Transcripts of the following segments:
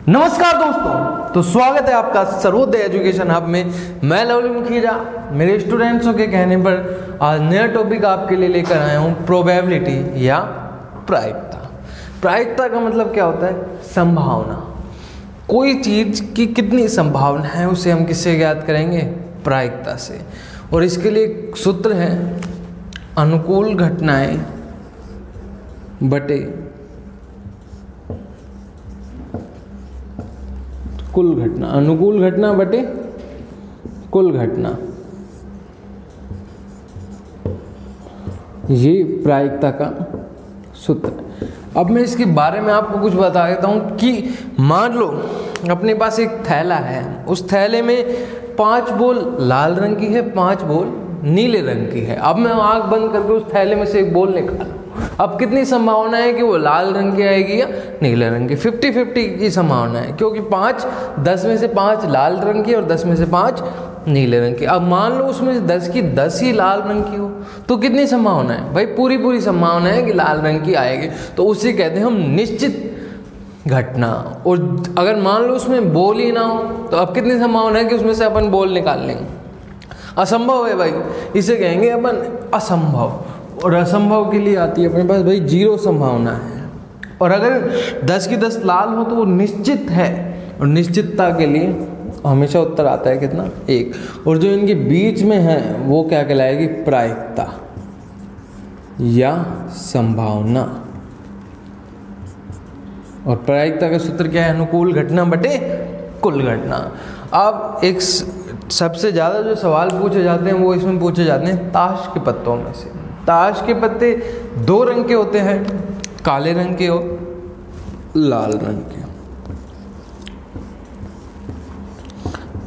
नमस्कार दोस्तों, तो स्वागत है आपका सर्वोदय एजुकेशन हब में। मैं लवली मुखीजा। मेरे स्टूडेंट्सों के कहने पर आज नया टॉपिक आपके लिए लेकर आया हूँ, प्रोबेबिलिटी या प्रायिकता। प्रायिकता का मतलब क्या होता है? संभावना। कोई चीज़ की कितनी संभावना है उसे हम किससे ज्ञात करेंगे? प्रायिकता से। और इसके लिए एक सूत्र है, अनुकूल घटनाएं बटे कुल घटना। अनुकूल घटना बटे कुल घटना, ये प्रायिकता का सूत्र है। अब मैं इसके बारे में आपको कुछ बता देता हूँ कि मान लो अपने पास एक थैला है, उस थैले में 5 बॉल लाल रंग की है, 5 बॉल नीले रंग की है। अब मैं आंख बंद करके उस थैले में से एक बॉल निकालूं, अब कितनी संभावना है कि वो लाल रंग की आएगी या नीले रंग की? 50-50 की संभावना है, क्योंकि 10 में से 5 लाल रंग की और 10 में से 5 नीले रंग की। अब मान लो उसमें से 10 की 10 ही लाल रंग की हो, तो कितनी संभावना है भाई? पूरी संभावना है कि लाल रंग की आएगी। तो उसे कहते हैं हम निश्चित घटना। और अगर मान लो उसमें बॉल ही ना हो, तो अब कितनी संभावना है कि उसमें से अपन बॉल निकाल लेंगे? असंभव है भाई, इसे कहेंगे अपन असंभव। और असंभव के लिए आती है अपने पास भाई 0 संभावना है। और अगर 10 की 10 लाल हो तो वो निश्चित है, और निश्चितता के लिए हमेशा उत्तर आता है कितना? 1। और जो इनके बीच में है वो क्या कहलाएगी? प्रायिकता या संभावना। और प्रायिकता का सूत्र क्या है? अनुकूल घटना बटे कुल घटना। अब एक सबसे ज़्यादा जो सवाल पूछे जाते हैं वो इसमें पूछे जाते हैं ताश के पत्तों में से। ताश के पत्ते 2 रंग के होते हैं, काले रंग के और लाल रंग के।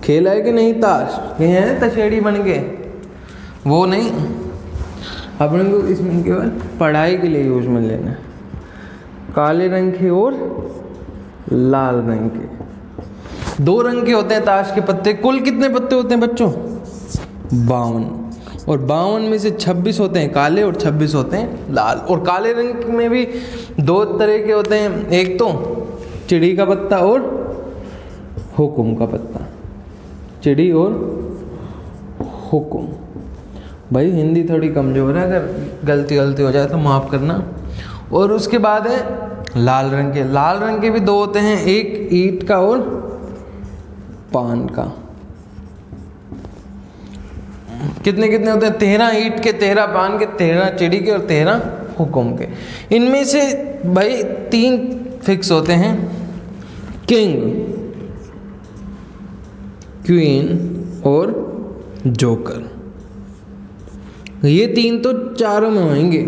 खेला है कि नहीं ताश? कहीं है तशेड़ी बन के? वो नहीं, अपने को इसमें केवल पढ़ाई के लिए यूज में लेना है। काले रंग के और लाल रंग के 2 रंग के होते हैं ताश के पत्ते। कुल कितने पत्ते होते हैं बच्चों? 52। और 52 में से 26 होते हैं काले और 26 होते हैं लाल। और काले रंग में भी 2 तरह के होते हैं, एक तो चिड़ी का पत्ता और हुकुम का पत्ता। चिड़ी और हुकुम। भाई हिंदी थोड़ी कमजोर है, अगर गलती हो जाए तो माफ़ करना। और उसके बाद है लाल रंग के। लाल रंग के भी 2 होते हैं, एक ईंट का और पान का। कितने होते हैं? 13 ईंट के, 13 पान के, 13 चिड़ी के और 13 हुकुम के। इनमें से भाई 3 फिक्स होते हैं, किंग, क्वीन और जोकर। ये 3 तो चारों में होंगे।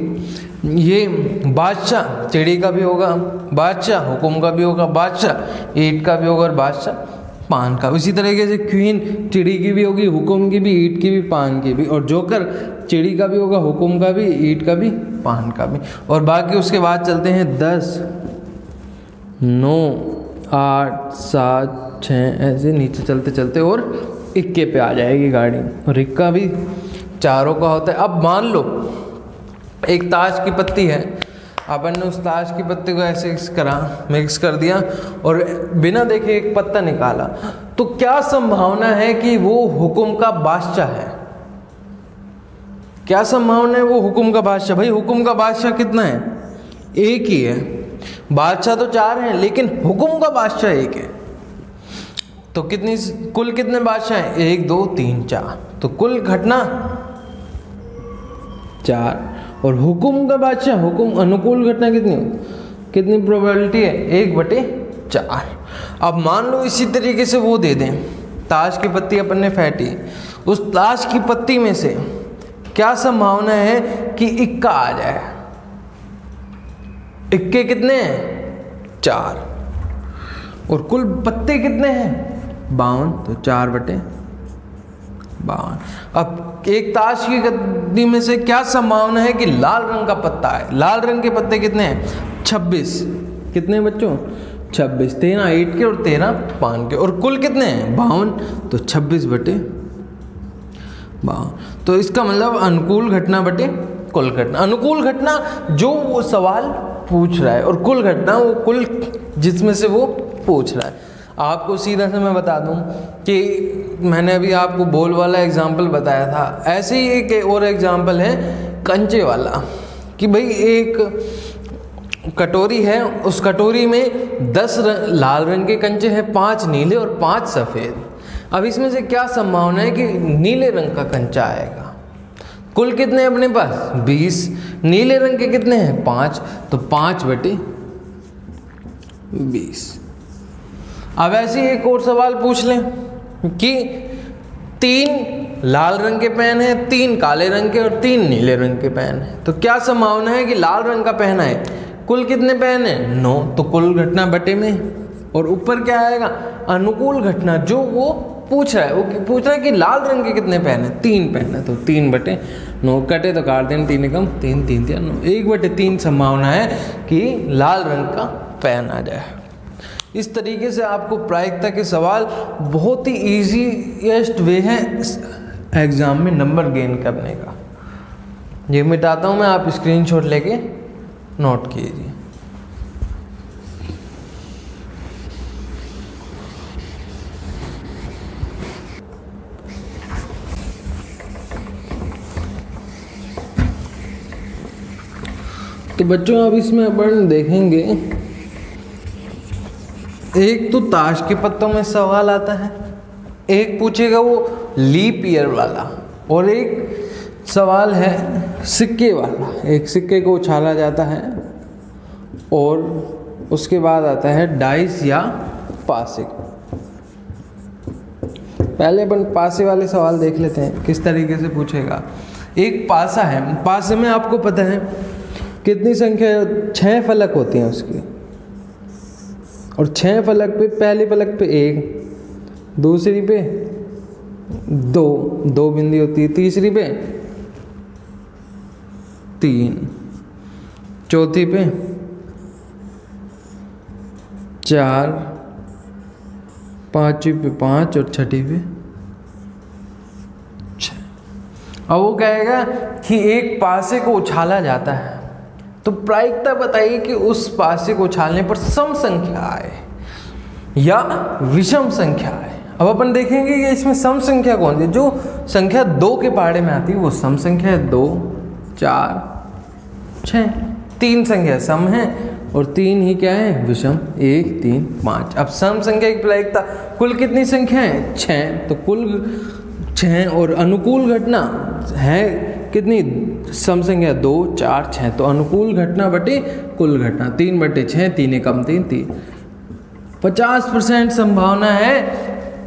ये बादशाह चिड़ी का भी होगा, बादशाह हुकुम का भी होगा, बादशाह ईंट का भी होगा और बादशाह पान का। इसी तरीके से क्वीन चिड़ी की भी होगी, हुकुम की भी, ईंट की भी, पान की भी। और जोकर चिड़ी का भी होगा, हुकुम का भी, ईंट का भी, पान का भी। और बाकी उसके बाद चलते हैं 10, 9, 8, 7, 6, ऐसे नीचे चलते चलते और इक्के पे आ जाएगी गाड़ी। और इक्का भी चारों का होता है। अब मान लो एक ताश की पत्ती है, अपन ने उस ताश की पत्ती को ऐसे मिक्स कर दिया और बिना देखे एक पत्ता निकाला, तो क्या संभावना है कि वो हुकुम का बादशाह है? क्या संभावना है वो हुकुम का बादशाह? भाई हुकुम का बादशाह कितना है? 1 ही है। बादशाह तो 4 हैं, लेकिन हुकुम का बादशाह 1 है। तो कुल कितने बादशाह हैं? 1, 2, 3, 4। तो कुल घटना 4। और हुकुम का बादशाह, हुकुम अनुकूल घटना कितनी प्रोबेबिलिटी है? 1/4। अब मान लो इसी तरीके से वो दे दें, ताश की पत्ती अपन ने फेंटी, उस ताश की पत्ती में से क्या संभावना है कि इक्का आ जाए? इक्के कितने हैं? 4। और कुल पत्ते कितने हैं? 52। तो 4/52। अब एक ताश की गद्दी में से क्या संभावना है कि लाल रंग का पत्ता है? लाल रंग के पत्ते कितने हैं? 26। कितने बच्चों? 26। 13 ईंट के और 13 पान के। और कुल कितने हैं? 52। तो 26/52। तो इसका मतलब अनुकूल घटना बटे कुल घटना। अनुकूल घटना जो वो सवाल पूछ रहा है, और कुल घटना वो कुल जिसमें से वो पूछ रहा है। आपको सीधा से मैं बता दूं कि मैंने अभी आपको बॉल वाला एग्जाम्पल बताया था, ऐसे ही एक और एग्जाम्पल है कंचे वाला, कि भाई एक कटोरी है, उस कटोरी में 10 लाल रंग के कंचे हैं, 5 नीले और 5 सफ़ेद। अब इसमें से क्या संभावना है कि नीले रंग का कंचा आएगा? कुल कितने अपने पास? 20। नीले रंग के कितने हैं? 5, तो 5/20। अब ऐसे एक और सवाल पूछ लें कि 3 लाल रंग के पेन है, 3 काले रंग के और 3 नीले रंग के पेन है, तो क्या संभावना है कि लाल रंग का पेन है? कुल कितने पेन है? 9, तो कुल घटना बटे में, और ऊपर क्या आएगा? अनुकूल घटना, जो वो पूछ रहा है। वो पूछ रहा है कि लाल रंग के कितने पेन है? 3 पेन है, तो 3/9, कटे तो काट दें, 3 एकम 3, 3 3 9, 1/3 संभावना है कि लाल रंग का पेन आ जाए। इस तरीके से आपको प्रायिकता के सवाल बहुत ही ईजीएस्ट वे है एग्ज़ाम में नंबर गेन करने का। ये मिटाता हूँ मैं, आप स्क्रीनशॉट लेके नोट कीजिए। तो बच्चों अब इसमें अपन देखेंगे, एक तो ताश के पत्तों में सवाल आता है, एक पूछेगा वो लीप ईयर वाला, और एक सवाल है सिक्के वाला। एक सिक्के को उछाला जाता है और उसके बाद आता है डाइस या पासे। पहले अपन पासे वाले सवाल देख लेते हैं किस तरीके से पूछेगा। एक पासा है, पासे में आपको पता है कितनी संख्या? 6 फलक होती हैं उसकी, और 6 फलक पे पहले फलक पे 1, दूसरी पे 2 बिंदी होती है, तीसरी पे 3, चौथी पे 4, पांचवी पे 5 और छठी पे 6। अब वो कहेगा कि एक पासे को उछाला जाता है, तो प्रायिकता बताइए कि उस पासे को उछालने पर सम संख्या आए या विषम संख्या आए। अब अपन देखेंगे कि इसमें सम संख्या कौन सी है। जो संख्या 2 के पहाड़े में आती है वो सम संख्या है। 2, 4, 6, 3 संख्या सम है और 3 ही क्या है? विषम। 1, 3, 5। अब सम संख्या की प्रायिकता, कुल कितनी संख्या है? 6, तो कुल 6, और अनुकूल घटना है कितनी? सम संख्या 2, 4, 6, तो अनुकूल घटना बटे कुल घटना 3/6, 3 एकम 3, 3। 50% संभावना है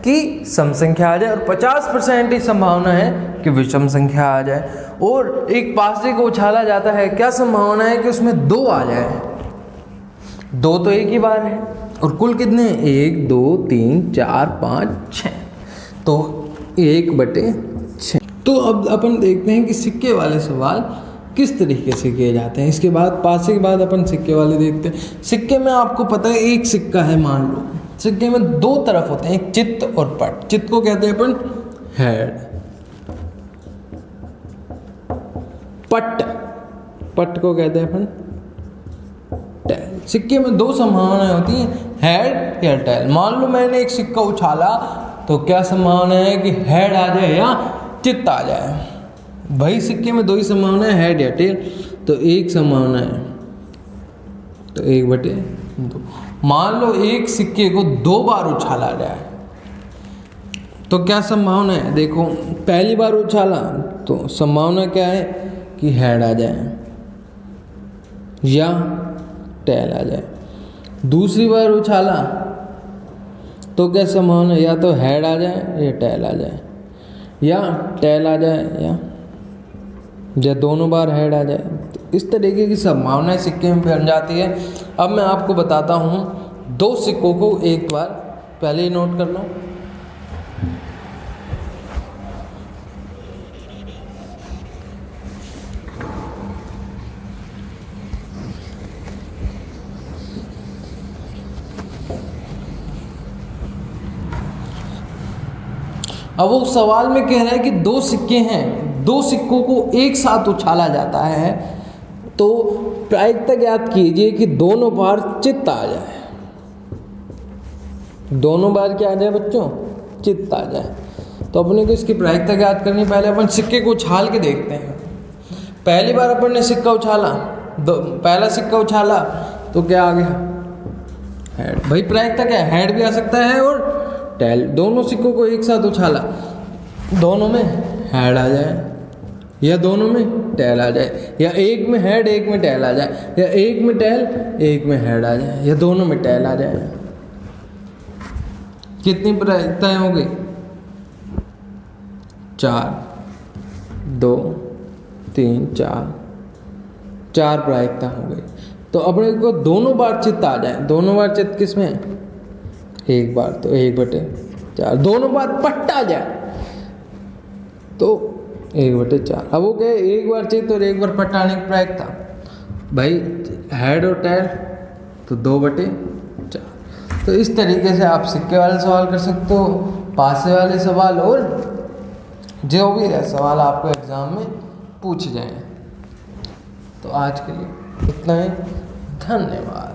कि सम संख्या आ जाए और 50% ही संभावना है कि विषम संख्या आ जाए। और एक पासे को उछाला जाता है, क्या संभावना है कि उसमें 2 आ जाए? 2 तो एक ही बार है, और कुल कितने? 1, 2, 3, 4, 5, 6, तो 1/6। तो अब अपन देखते हैं कि सिक्के वाले सवाल किस तरीके से किए जाते हैं। इसके बाद पासे के बाद अपन सिक्के वाले देखते हैं। सिक्के में आपको पता है एक सिक्का है, मान लो सिक्के में 2 तरफ होते हैं, एक चित्त और पट। चित्त को कहते हैं अपन हेड, पट को कहते हैं अपन टेल। सिक्के में 2 संभावनाएं होती हैं, हेड या टेल। मान लो मैंने एक सिक्का उछाला, तो क्या संभावना है कि हेड आ जाए या चित्त आ जाए? भाई सिक्के में 2 ही संभावना है, हेड या टेल, तो एक संभावना है, तो 1/2। मान लो एक सिक्के को 2 बार उछाला जाए, तो क्या संभावना है? देखो पहली बार उछाला तो संभावना क्या है कि हेड आ जाए या टेल आ जाए। दूसरी बार उछाला तो क्या संभावना? या तो हेड आ जाए या टेल आ जाए, या टेल आ जाए या दोनों बार हेड आ जाए। तो इस तरीके की संभावनाएं सिक्के में बन जाती है। अब मैं आपको बताता हूँ 2 सिक्कों को एक बार पहले ही नोट कर लो। अब वो सवाल में कह रहा है कि 2 सिक्के हैं, 2 सिक्कों को एक साथ उछाला जाता है, तो प्रायिकता ज्ञात कीजिए कि दोनों बार चित्त आ जाए। दोनों बार क्या आ जाए बच्चों, चित्त आ जाए। तो अपने को इसकी प्रायिकता याद करनी, पहले अपन सिक्के को उछाल के देखते हैं। पहली बार अपन ने सिक्का उछाला, पहला सिक्का उछाला तो क्या आ गया, हेड। भाई प्रायिकता क्या है, हेड भी आ सकता है और टेल। दोनों सिक्कों को एक साथ उछाला, दोनों में हेड आ जाए या दोनों में टेल आ जाए, या एक में हेड एक में टेल आ जाए, या एक में टेल एक में हेड आ जाए, या दोनों में टेल आ जाए। कितनी प्रायिकताएं हो गई, 4, 2, 3, 4 प्रायिकता हो गई। तो अपने को दोनों बार चित्त आ जाए। दोनों बार चित्त किस में, एक बार, तो 1/4। दोनों बार पट्टा आ जाए तो 1/4। अब वो गए एक बार चित्त और एक बार पट्टा आने की प्रायिकता, भाई हेड और टेल तो 2/4। तो इस तरीके से आप सिक्के वाले सवाल कर सकते हो, पासे वाले सवाल, और जो भी है सवाल आपको एग्ज़ाम में पूछे जाएं। तो आज के लिए इतना ही, धन्यवाद।